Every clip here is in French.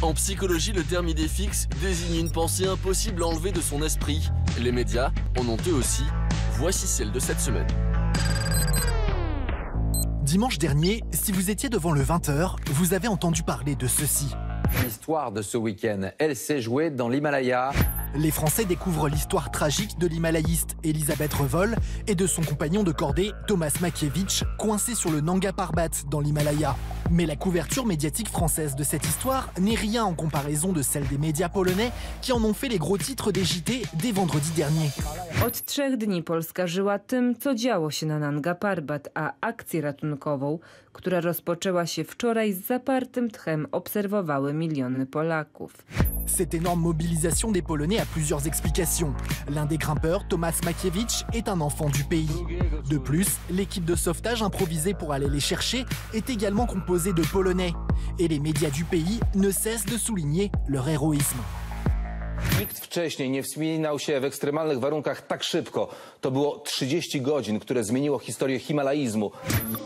En psychologie, le terme idée fixe désigne une pensée impossible à enlever de son esprit. Les médias en ont eux aussi. Voici celle de cette semaine. Dimanche dernier, si vous étiez devant le 20h, vous avez entendu parler de ceci. L'histoire de ce week-end, elle s'est jouée dans l'Himalaya. Les Français découvrent l'histoire tragique de l'himalayiste Elisabeth Revol et de son compagnon de cordée, Thomas Makiewicz, coincé sur le Nanga Parbat dans l'Himalaya. Mais la couverture médiatique française de cette histoire n'est rien en comparaison de celle des médias polonais qui en ont fait les gros titres des JT dès vendredi dernier. Od 3 dni Polska żyła tym, co działo się na Nanga Parbat, a akcję ratunkową, która rozpoczęła się wczoraj, z zapartym tchem obserwowały miliony Polaków. Cette énorme mobilisation des Polonais a plusieurs explications. L'un des grimpeurs, Thomas Makiewicz, est un enfant du pays. De plus, l'équipe de sauvetage improvisée pour aller les chercher est également composée de Polonais. Et les médias du pays ne cessent de souligner leur héroïsme. Nikt wcześniej nie wspinał się w ekstremalnych warunkach tak szybko. To było 30 godzin, które zmieniło historię himalaizmu.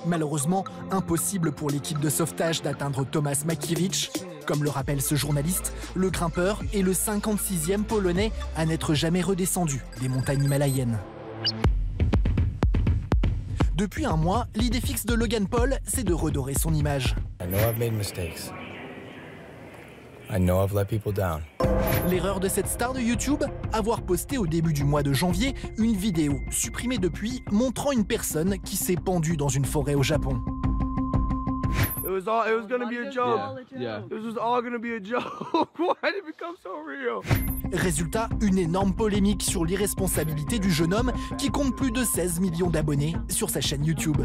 Malheureusement, impossible pour l'équipe de sauvetage d'atteindre Thomas Makiewicz. Comme le rappelle ce journaliste, le grimpeur est le 56e Polonais à n'être jamais redescendu des montagnes himalayennes. Depuis un mois, l'idée fixe de Logan Paul, c'est de redorer son image. I know I've made mistakes. I know I've let people down. L'erreur de cette star de YouTube, avoir posté au début du mois de janvier une vidéo, supprimée depuis, montrant une personne qui s'est pendue dans une forêt au Japon. It was gonna be a joke. Yeah. This was all gonna be a joke. Why did it become so real? Résultat, une énorme polémique sur l'irresponsabilité du jeune homme qui compte plus de 16 millions d'abonnés sur sa chaîne YouTube.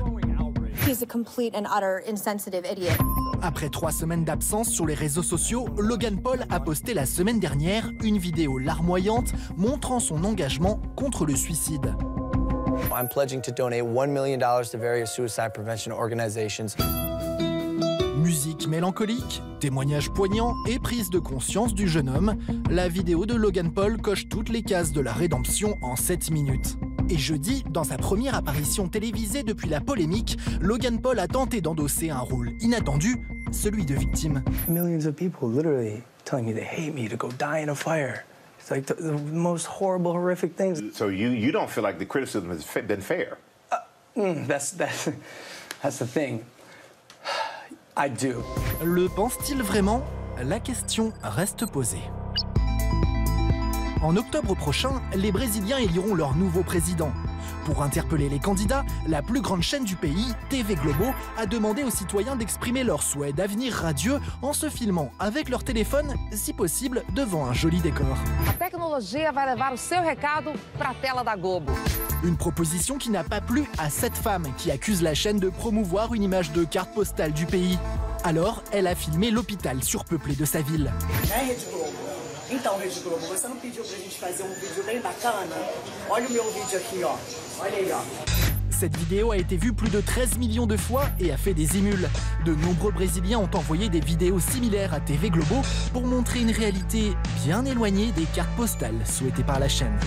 He's a complete and utter insensitive idiot. Après 3 semaines d'absence sur les réseaux sociaux, Logan Paul a posté la semaine dernière une vidéo larmoyante montrant son engagement contre le suicide. I'm pledging to donate $1 million to various suicide prevention organizations. Musique mélancolique, témoignages poignants et prise de conscience du jeune homme, la vidéo de Logan Paul coche toutes les cases de la rédemption en 7 minutes. Et jeudi, dans sa première apparition télévisée depuis la polémique, Logan Paul a tenté d'endosser un rôle inattendu, celui de victime. Millions of people literally telling me they hate me to go die in a fire. It's like the most horrible, horrific things. So you don't feel like the criticism has been fair? That's the thing. I do. Le pense-t-il vraiment? La question reste posée. En octobre prochain, les Brésiliens éliront leur nouveau président. Pour interpeller les candidats, la plus grande chaîne du pays, TV Globo, a demandé aux citoyens d'exprimer leur souhait d'avenir radieux en se filmant avec leur téléphone, si possible, devant un joli décor. A tecnologia vai levar o seu recado para a tela da Globo. Une proposition qui n'a pas plu à cette femme qui accuse la chaîne de promouvoir une image de carte postale du pays. Alors, elle a filmé l'hôpital surpeuplé de sa ville. Então, Rede Globo, você não pediu pra gente fazer vídeo bem bacana? Olha o meu vídeo aqui, ó. Olha aí, ó. Cette vidéo a été vue plus de 13 millions de fois et a fait des émules. De nombreux Brésiliens ont envoyé des vidéos similaires à TV Globo pour montrer une réalité bien éloignée des cartes postales souhaitées par la chaîne.